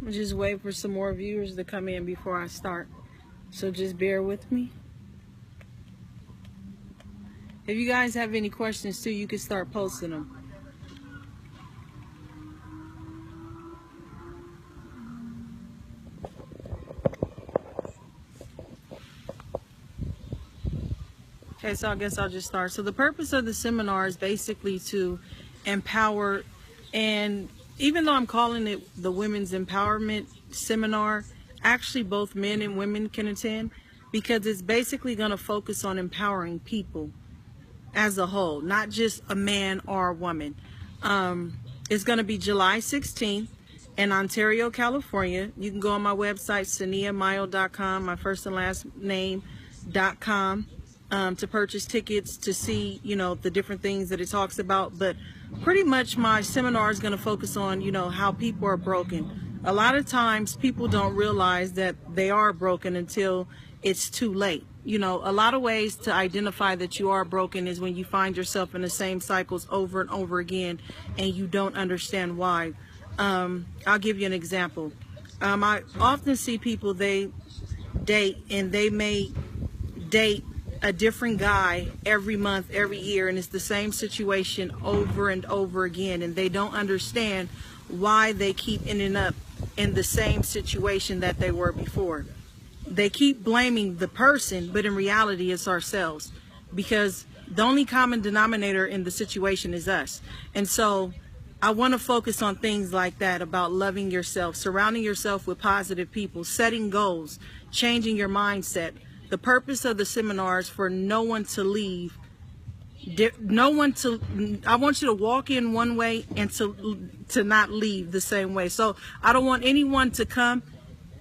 I'm just waiting for some more viewers to come in before I start. So just bear with me. If you guys have any questions too, you can start posting them. Okay, so I guess I'll just start. So the purpose of the seminar is basically to empower, and even though I'm calling it the Women's Empowerment Seminar, actually both men and women can attend, because it's basically going to focus on empowering people as a whole, not just a man or a woman. It's going to be July 16th in Ontario, California. You can go on my website, saniyyahmayo.com, my first and last name.com, to purchase tickets to see, you know, the different things that it talks about. But pretty much my seminar is going to focus on, you know, how people are broken. A lot of times people don't realize that they are broken until it's too late. You know, a lot of ways to identify that you are broken is when you find yourself in the same cycles over and over again and you don't understand why. I'll give you an example. I often see people, they date and they may date a different guy every month, every year, and it's the same situation over and over again, and they don't understand why they keep ending up in the same situation that they were before. They keep blaming the person, but in reality it's ourselves, because the only common denominator in the situation is us. And so I want to focus on things like that, about loving yourself, surrounding yourself with positive people, setting goals, changing your mindset. The purpose of the seminar is for no one to leave. I want you to walk in one way and to not leave the same way. So I don't want anyone to come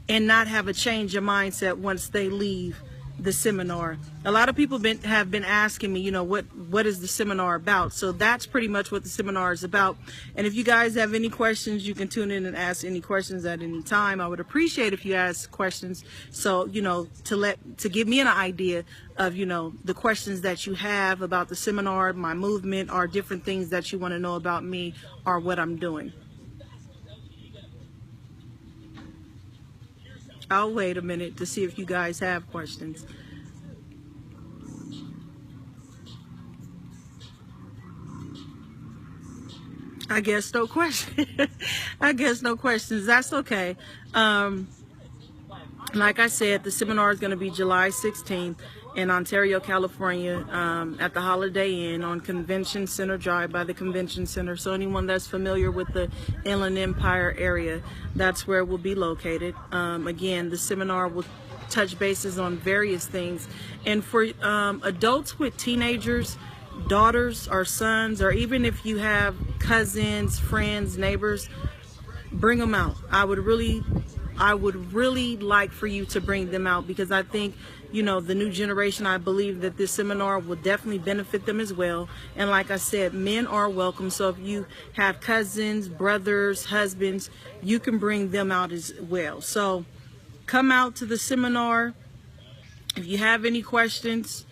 and not have a change of mindset once they leave the seminar. A lot of people have been asking me, you know, what is the seminar about? So that's pretty much what the seminar is about. And if you guys have any questions, you can tune in and ask any questions at any time. I would appreciate if you ask questions, so, you know, to give me an idea of, you know, the questions that you have about the seminar, my movement, or different things that you want to know about me or what I'm doing. I'll wait a minute to see if you guys have questions. I guess no question. I guess no questions. That's okay. Like I said, the seminar is going to be July 16th in Ontario, California, at the Holiday Inn on Convention Center Drive by the Convention Center. So anyone that's familiar with the Inland Empire area, that's where it will be located. Again, the seminar will touch bases on various things. And for adults with teenagers, daughters or sons, or even if you have cousins, friends, neighbors, bring them out. I would really like for you to bring them out, because I think, you know, the new generation, I believe that this seminar will definitely benefit them as well. And like I said, men are welcome. So if you have cousins, brothers, husbands, you can bring them out as well. So come out to the seminar. If you have any questions,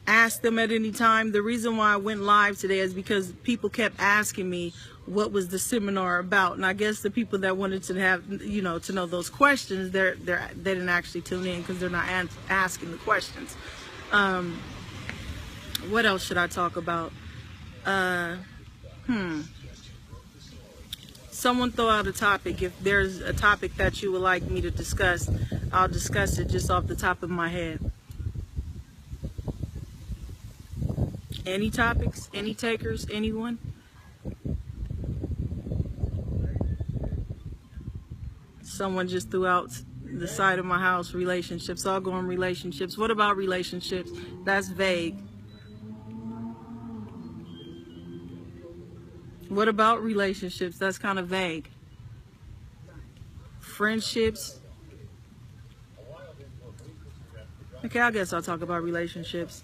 ask them at any time. The reason why I went live today is because people kept asking me what was the seminar about, and I guess the people that wanted to have, you know, to know those questions, they didn't actually tune in because they're not asking the questions. What else should I talk about? Someone throw out a topic. If there's a topic that you would like me to discuss, I'll discuss it just off the top of my head. Any topics? Any takers? Anyone? Someone just threw out the side of my house, relationships. I'll go on relationships. What about relationships? That's vague. What about relationships? That's kind of vague. Friendships. Okay, I guess I'll talk about relationships.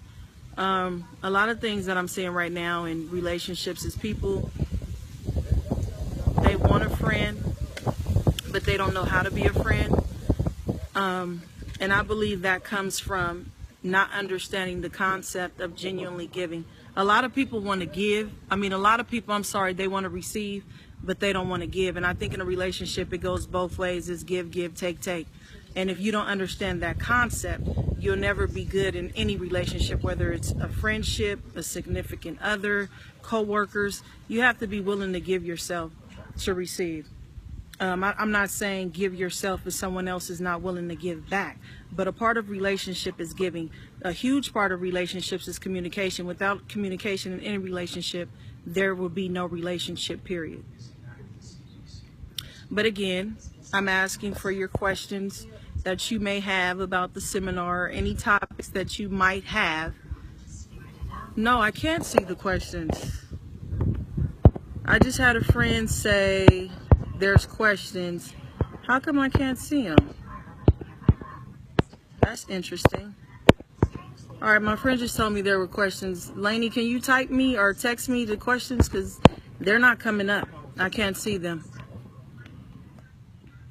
A lot of things that I'm seeing right now in relationships is people, they want a friend, but they don't know how to be a friend. And I believe that comes from not understanding the concept of genuinely giving. A lot of people want to give. I mean, a lot of people, I'm sorry, they want to receive, but they don't want to give. And I think in a relationship, it goes both ways. It's give, give, take, take. And if you don't understand that concept, you'll never be good in any relationship, whether it's a friendship, a significant other, co-workers. You have to be willing to give yourself to receive. I'm not saying give yourself if someone else is not willing to give back, but a part of relationship is giving. A huge part of relationships is communication. Without communication in any relationship, there will be no relationship, period. But again, I'm asking for your questions that you may have about the seminar, or any topics that you might have. No, I can't see the questions. I just had a friend say there's questions. How come I can't see them? That's interesting. All right, my friend just told me there were questions. Lainey, can you type me or text me the questions? Because they're not coming up. I can't see them.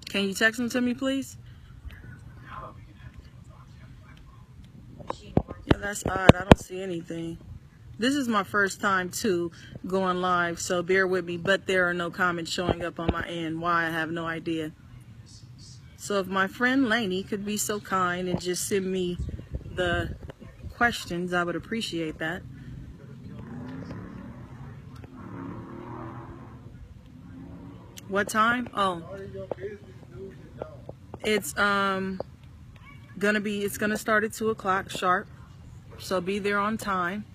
Can you text them to me, please? Yeah, that's odd. I don't see anything. This is my first time, too, going live, so bear with me. But there are no comments showing up on my end. Why, I have no idea. So if my friend Lainey could be so kind and just send me the questions, I would appreciate that. What time? Oh, it's gonna start at 2 o'clock sharp, so be there on time.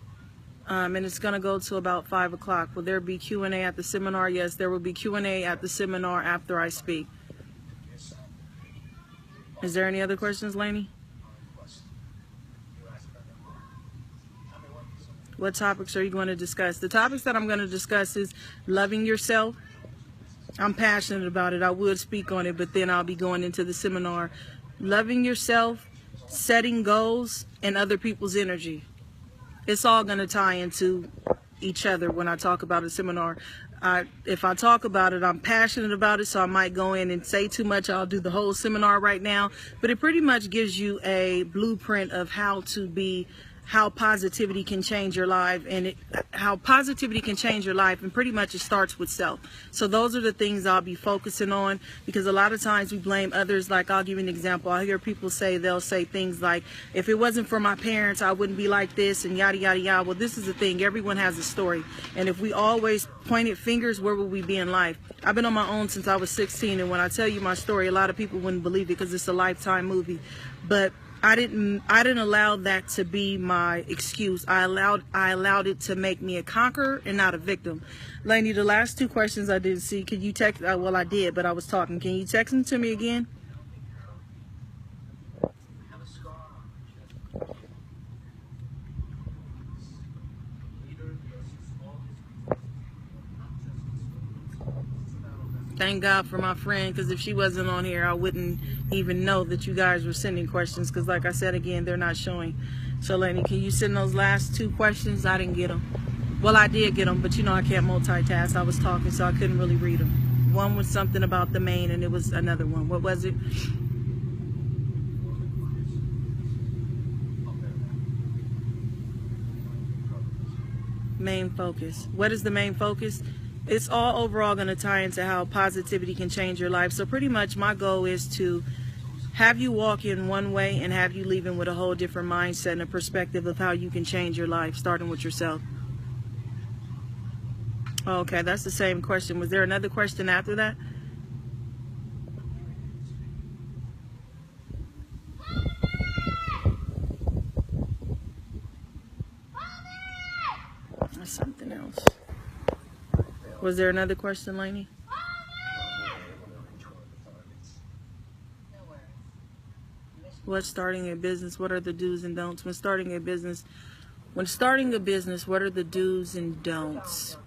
And it's gonna go to about 5 o'clock. Will there be Q&A at the seminar? Yes, there will be Q&A at the seminar after I speak. Is there any other questions, Lainey? What topics are you going to discuss? The topics that I'm going to discuss is loving yourself. I'm passionate about it. I would speak on it, but then I'll be going into the seminar. Loving yourself, setting goals, and other people's energy. It's all going to tie into each other when I talk about a seminar. If I talk about it, I'm passionate about it, so I might go in and say too much. I'll do the whole seminar right now. But it pretty much gives you a blueprint of how positivity can change your life, and how positivity can change your life, and pretty much it starts with self. So those are the things I'll be focusing on, because a lot of times we blame others. Like, I'll give you an example. I hear people they'll say things like, if it wasn't for my parents, I wouldn't be like this, and yada yada yada. Well, this is the thing, everyone has a story, and if we always pointed fingers, where would we be in life? I've been on my own since I was 16, and when I tell you my story, a lot of people wouldn't believe it because it's a Lifetime movie. But I didn't allow that to be my excuse. I allowed it to make me a conqueror and not a victim. Lainey, the last two questions I didn't see. Can you text? Well, I did, but I was talking. Can you text them to me again? Thank God for my friend, because if she wasn't on here, I wouldn't even know that you guys were sending questions, because like I said, again, they're not showing. So Lainey, can you send those last two questions? I didn't get them. Well, I did get them, but you know I can't multitask. I was talking, so I couldn't really read them. One was something about the main, and it was another one. What was it? Main focus. What is the main focus? It's all overall going to tie into how positivity can change your life. So pretty much my goal is to have you walk in one way and have you leaving with a whole different mindset and a perspective of how you can change your life, starting with yourself. Okay, that's the same question. Was there another question after that? That's something else. Was there another question, Lainey? What's starting a business? What are the do's and don'ts? When starting a business, what are the do's and don'ts?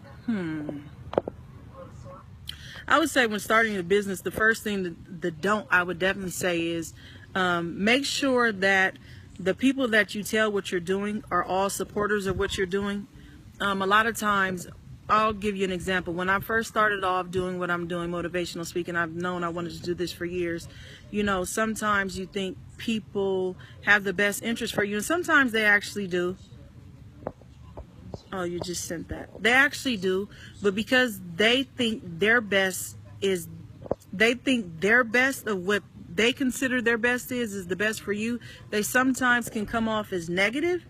I would say when starting a business, the first thing, the don't, I would definitely say is make sure that the people that you tell what you're doing are all supporters of what you're doing. A lot of times, I'll give you an example. When I first started off doing what I'm doing, motivational speaking, I've known I wanted to do this for years. You know, sometimes you think people have the best interest for you, and sometimes they actually do. Oh, you just sent that. They actually do, but because they think their best is, they think their best of what they consider their best is the best for you, they sometimes can come off as negative,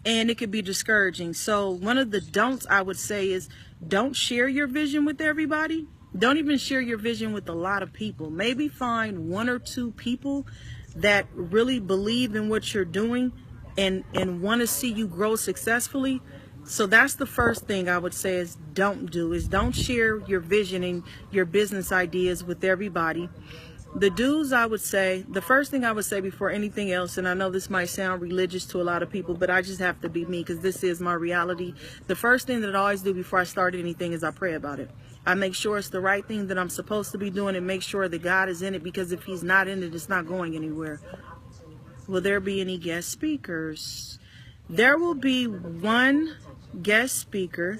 and it could be discouraging. So one of the don'ts I would say is, don't share your vision with everybody. Don't even share your vision with a lot of people. Maybe find one or two people that really believe in what you're doing and want to see you grow successfully. So that's the first thing I would say is don't share your vision and your business ideas with everybody. The do's, I would say, the first thing I would say before anything else, and I know this might sound religious to a lot of people, but I just have to be me because this is my reality. The first thing that I always do before I start anything is I pray about it. I make sure it's the right thing that I'm supposed to be doing and make sure that God is in it, because if he's not in it, it's not going anywhere. Will there be any guest speakers? There will be one guest speaker.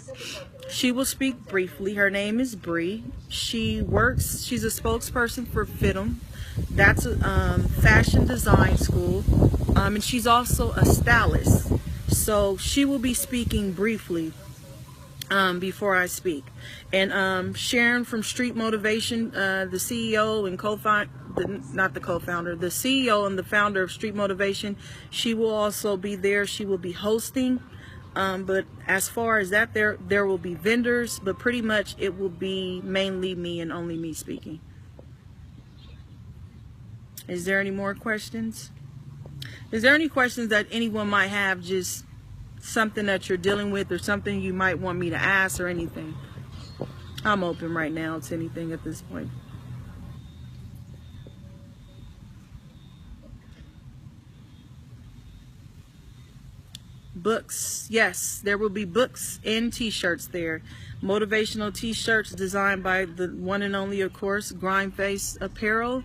She will speak briefly. Her name is Bree. She's a spokesperson for FITM. That's a fashion design school. And she's also a stylist. So she will be speaking briefly before I speak. And Sharon from Street Motivation, the CEO and co-founder, the CEO and the founder of Street Motivation, she will also be there. She will be hosting. But as far as that, there will be vendors, but pretty much it will be mainly me and only me speaking. Is there any more questions? Is there any questions that anyone might have, just something that you're dealing with or something you might want me to ask or anything? I'm open right now to anything at this point. Books, yes, there will be books and t-shirts there. Motivational t-shirts designed by the one and only, of course, Grindface Apparel.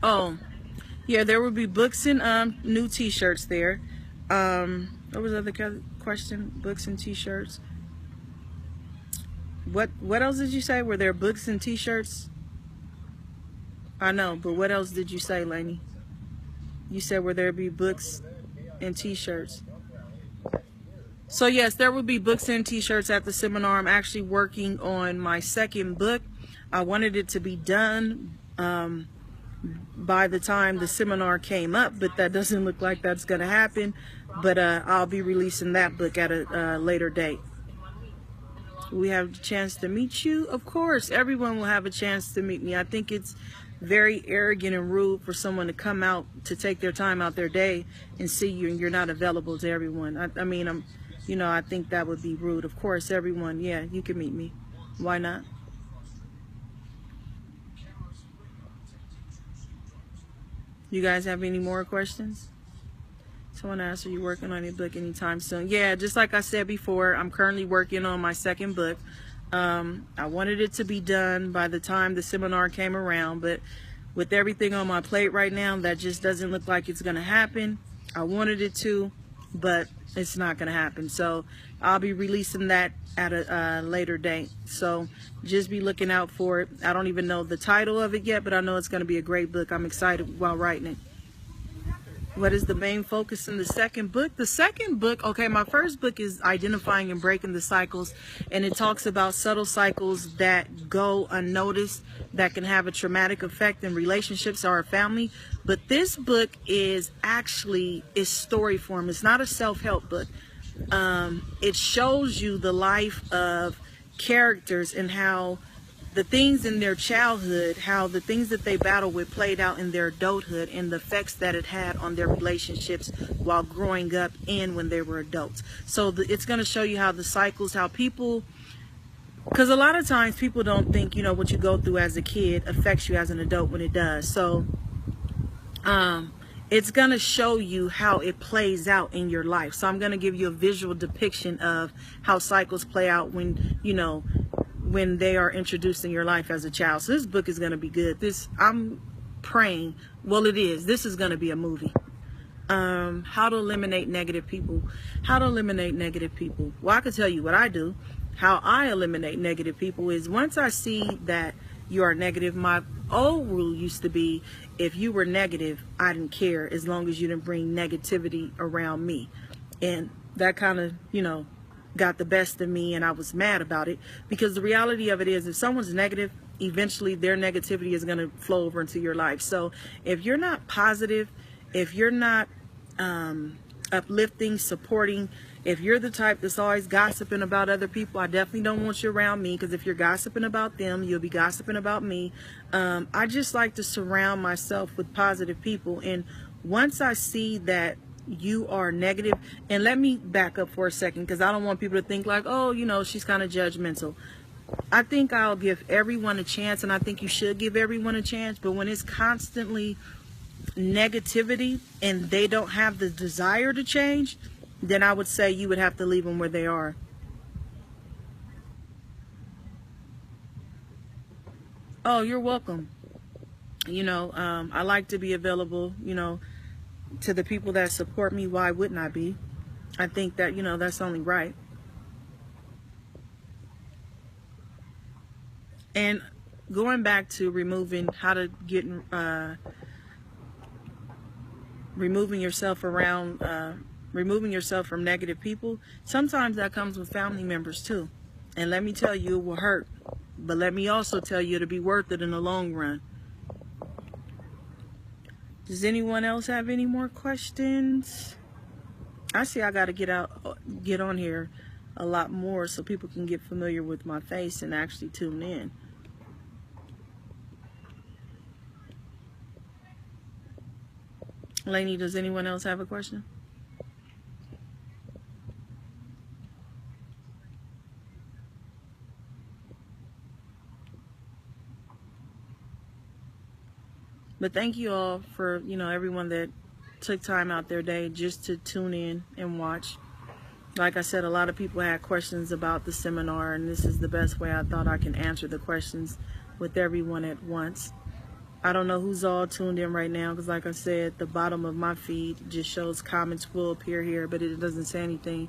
Oh, yeah, there will be books and new t-shirts there. What was the other question? Books and t-shirts. What else did you say? Were there books and t-shirts? I know, but what else did you say, Lainey? You said, will there be books and t-shirts? So yes, there will be books and t-shirts at the seminar. I'm actually working on my second book. I wanted it to be done by the time the seminar came up, but that doesn't look like that's going to happen. But I'll be releasing that book at a later date. We have a chance to meet you. Of course, everyone will have a chance to meet me. I think it's very arrogant and rude for someone to come out to take their time out their day and see you and you're not available to everyone. I mean, I think that would be rude. Of course, everyone, yeah, you can meet me. Why not? You guys have any more questions? Someone asked, are you working on your book anytime soon? Yeah, just like I said before, I'm currently working on my second book. I wanted it to be done by the time the seminar came around, but with everything on my plate right now, that just doesn't look like it's going to happen. I wanted it to, but it's not going to happen. So I'll be releasing that at a later date. So just be looking out for it. I don't even know the title of it yet, but I know it's going to be a great book. I'm excited while writing it. What is the main focus in the second book? The second book, okay, my first book is Identifying and Breaking the Cycles, and it talks about subtle cycles that go unnoticed that can have a traumatic effect in relationships or a family. But this book is story form. It's not a self-help book. It shows you the life of characters and how the things in their childhood, how the things that they battled with played out in their adulthood and the effects that it had on their relationships while growing up and when they were adults. So it's going to show you how the cycles, how people, because a lot of times people don't think, what you go through as a kid affects you as an adult when it does. So it's going to show you how it plays out in your life. So I'm going to give you a visual depiction of how cycles play out when, when they are introduced in your life as a child. So this book is going to be good. I'm praying, well, it is. This is going to be a movie. How to eliminate negative people. How to eliminate negative people. Well, I can tell you what I do. How I eliminate negative people is once I see that you are negative, my old rule used to be, if you were negative, I didn't care as long as you didn't bring negativity around me. And that kind of, got the best of me, and I was mad about it, because the reality of it is, if someone's negative, eventually their negativity is going to flow over into your life. So if you're not positive, if you're not uplifting, supporting, if you're the type that's always gossiping about other people, I definitely don't want you around me, because if you're gossiping about them, you'll be gossiping about me. I just like to surround myself with positive people, and once I see that you are negative, and let me back up for a second, because I don't want people to think like, oh, she's kind of judgmental. I think I'll give everyone a chance, and I think you should give everyone a chance, but when it's constantly negativity and they don't have the desire to change, then I would say you would have to leave them where they are. Oh, you're welcome. I like to be available, to the people that support me. Why wouldn't I be? I think that, that's only right. And going back to removing yourself from negative people, sometimes that comes with family members too. And let me tell you, it will hurt. But let me also tell you, it'll be worth it in the long run. Does anyone else have any more questions? I see I got to get on here a lot more so people can get familiar with my face and actually tune in. Lainey, does anyone else have a question? But thank you all for, everyone that took time out their day just to tune in and watch. Like I said, a lot of people had questions about the seminar, and this is the best way I thought I can answer the questions with everyone at once. I don't know who's all tuned in right now, because like I said, the bottom of my feed just shows comments will appear here, but it doesn't say anything.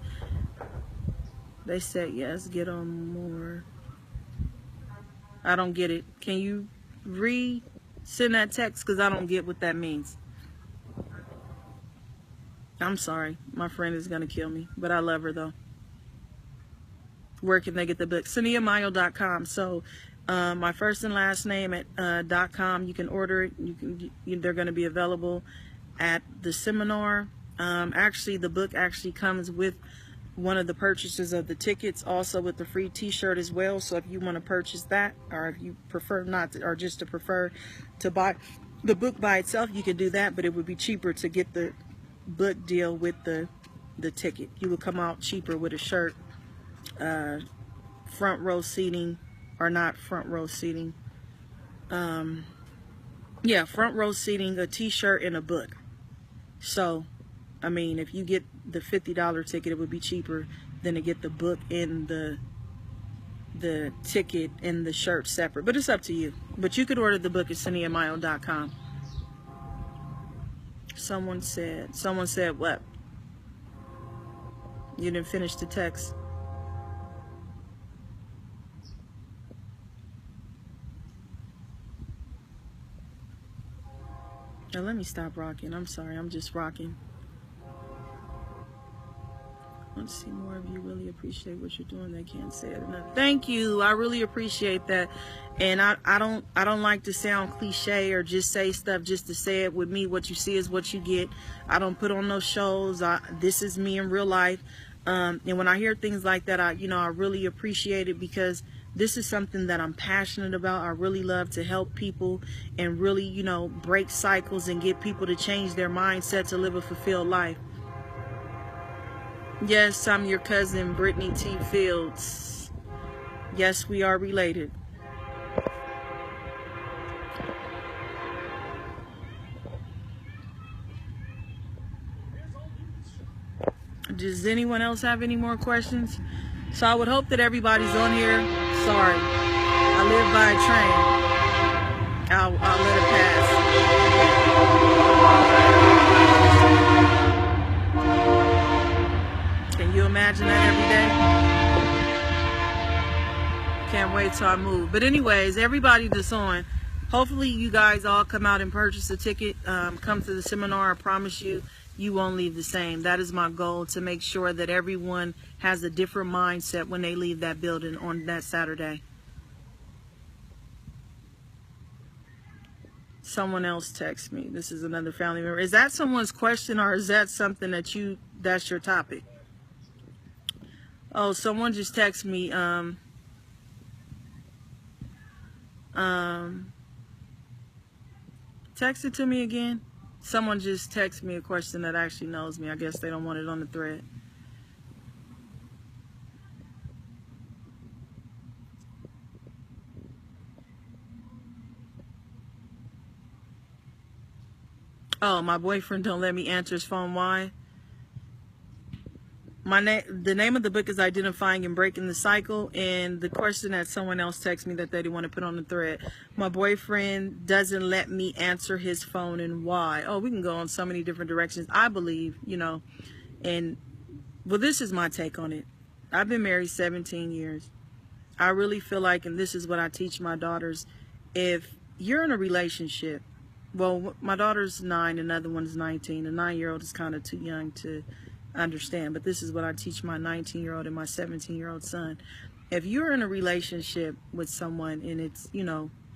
They said yes, get on more. I don't get it. Can you send that text, because I don't get what that means. I'm sorry. My friend is going to kill me, but I love her though. Where can they get the book? Saniyyah.com. So my first and last name at .com. You can order it. They're going to be available at the seminar. Actually, the book actually comes with one of the purchases of the tickets, also with the free t-shirt as well. So if you want to purchase that, or if you prefer not to, or just to prefer to buy the book by itself, you could do that, but it would be cheaper to get the book deal with the ticket. You would come out cheaper with a shirt, front row seating, or not front row seating, yeah, front row seating, a t-shirt, and a book. So I mean, if you get the $50 ticket, it would be cheaper than to get the book and the ticket and the shirt separate. But it's up to you. But you could order the book at Saniyyah.com. Someone said what? You didn't finish the text. Now let me stop rocking. I'm sorry, I'm just rocking. I want to see more of you. Really appreciate what you're doing. They can't say it enough. Thank you. I really appreciate that. And I don't like to sound cliche or just say stuff just to say it. With me, what you see is what you get. I don't put on no shows. This is me in real life. And when I hear things like that, I really appreciate it, because this is something that I'm passionate about. I really love to help people and really, break cycles and get people to change their mindset to live a fulfilled life. Yes, I'm your cousin, Brittany T. Fields. Yes, we are related. Does anyone else have any more questions? So I would hope that everybody's on here. Sorry, I live by a train. I'll let it pass. Can you imagine that every day? Can't wait till I move. But anyways, everybody that's on, hopefully you guys all come out and purchase a ticket. Come to the seminar. I promise you, you won't leave the same. That is my goal, to make sure that everyone has a different mindset when they leave that building on that Saturday. Someone else text me. This is another family member. Is that someone's question, or is that something that's your topic? Oh, someone just texted me. Text it to me again. Someone just texted me a question that actually knows me. I guess they don't want it on the thread. Oh, my boyfriend don't let me answer his phone. Why? The name of the book is Identifying and Breaking the Cycle, and the question that someone else texted me that they didn't want to put on the thread. My boyfriend doesn't let me answer his phone, and why? Oh, we can go in so many different directions. I believe, and well, this is my take on it. I've been married 17 years. I really feel like, and this is what I teach my daughters, if you're in a relationship, well, my daughter's 9, another one's 19. The 9-year-old is kind of too young to understand, but this is what I teach my 19-year-old and my 17-year-old son. If you're in a relationship with someone and it's,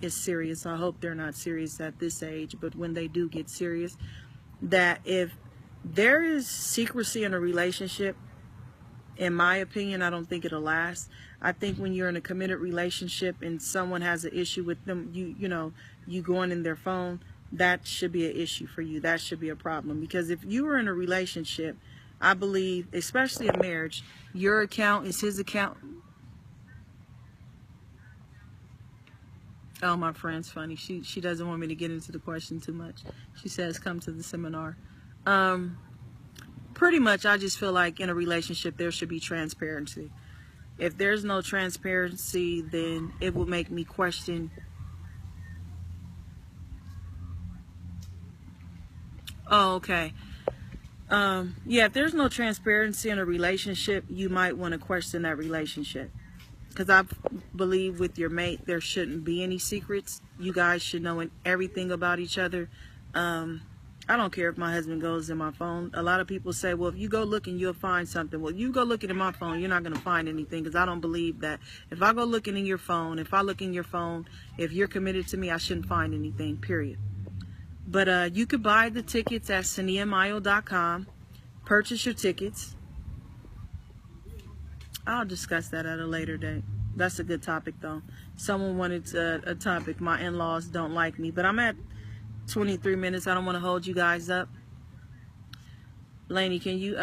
it's serious, I hope they're not serious at this age, but when they do get serious, that if there is secrecy in a relationship, in my opinion, I don't think it'll last. I think when you're in a committed relationship and someone has an issue with them, you going in their phone, that should be an issue for you. That should be a problem, because if you are in a relationship, I believe, especially a marriage, your account is his account. Oh, my friend's funny. She doesn't want me to get into the question too much. She says, come to the seminar. Pretty much, I just feel like in a relationship, there should be transparency. If there's no transparency, then it will make me question. Oh, okay. Yeah, if there's no transparency in a relationship, you might want to question that relationship. Because I believe with your mate, there shouldn't be any secrets. You guys should know everything about each other. I don't care if my husband goes in my phone. A lot of people say, well, if you go looking, you'll find something. Well, you go looking in my phone, you're not going to find anything, because I don't believe that. If I go looking in your phone, if I look in your phone, if you're committed to me, I shouldn't find anything, period. But you could buy the tickets at Saniyyah.com. Purchase your tickets. I'll discuss that at a later date. That's a good topic, though. Someone wanted a topic. My in-laws don't like me. But I'm at 23 minutes. I don't want to hold you guys up. Lainey, can you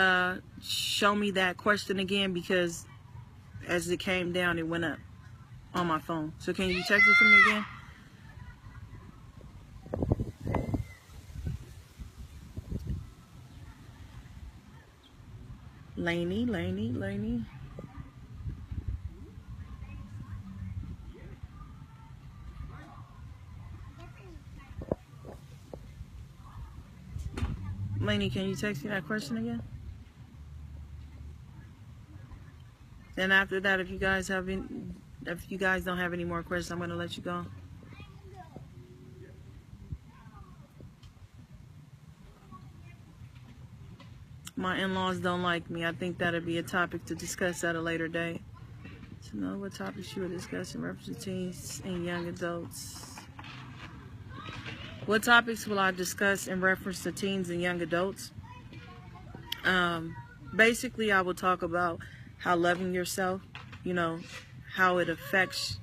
show me that question again? Because as it came down, it went up on my phone. So can you text it to me again? Lainey. Lainey, can you text me that question again? And after that, if you guys don't have any more questions, I'm going to let you go. My in-laws don't like me. I think that'd be a topic to discuss at a later date. To know what topics you would discuss in reference to teens and young adults. What topics will I discuss in reference to teens and young adults? Basically, I will talk about how loving yourself, how it affects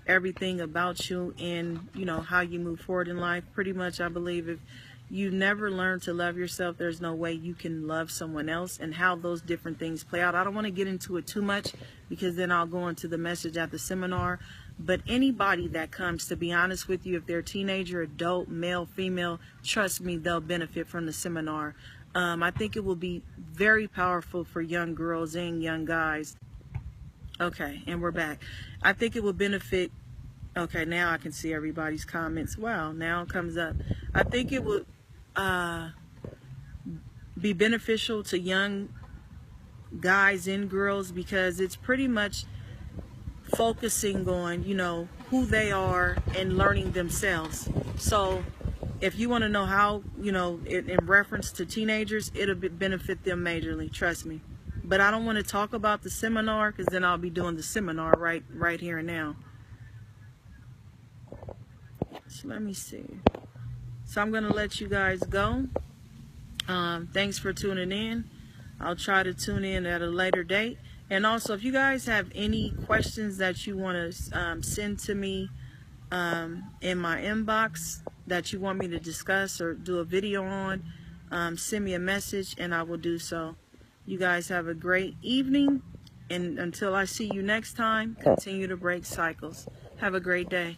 everything about you, and, how you move forward in life. Pretty much, I believe if you never learn to love yourself, there's no way you can love someone else, and how those different things play out. I don't want to get into it too much, because then I'll go into the message at the seminar. But anybody that comes, to be honest with you, if they're a teenager, adult, male, female, trust me, they'll benefit from the seminar. I think it will be very powerful for young girls and young guys. Okay, and we're back. I think it will benefit. Okay, now I can see everybody's comments. Wow, now it comes up. I think it will be beneficial to young guys and girls, because it's pretty much focusing on, who they are and learning themselves. So if you want to know how, you know, in reference to teenagers, it'll benefit them majorly, trust me. But I don't want to talk about the seminar, because then I'll be doing the seminar right here and now. So let me see. So I'm going to let you guys go. Thanks for tuning in. I'll try to tune in at a later date. And also, if you guys have any questions that you want to send to me in my inbox that you want me to discuss or do a video on, send me a message and I will do so. You guys have a great evening, and until I see you next time, continue to break cycles. Have a great day.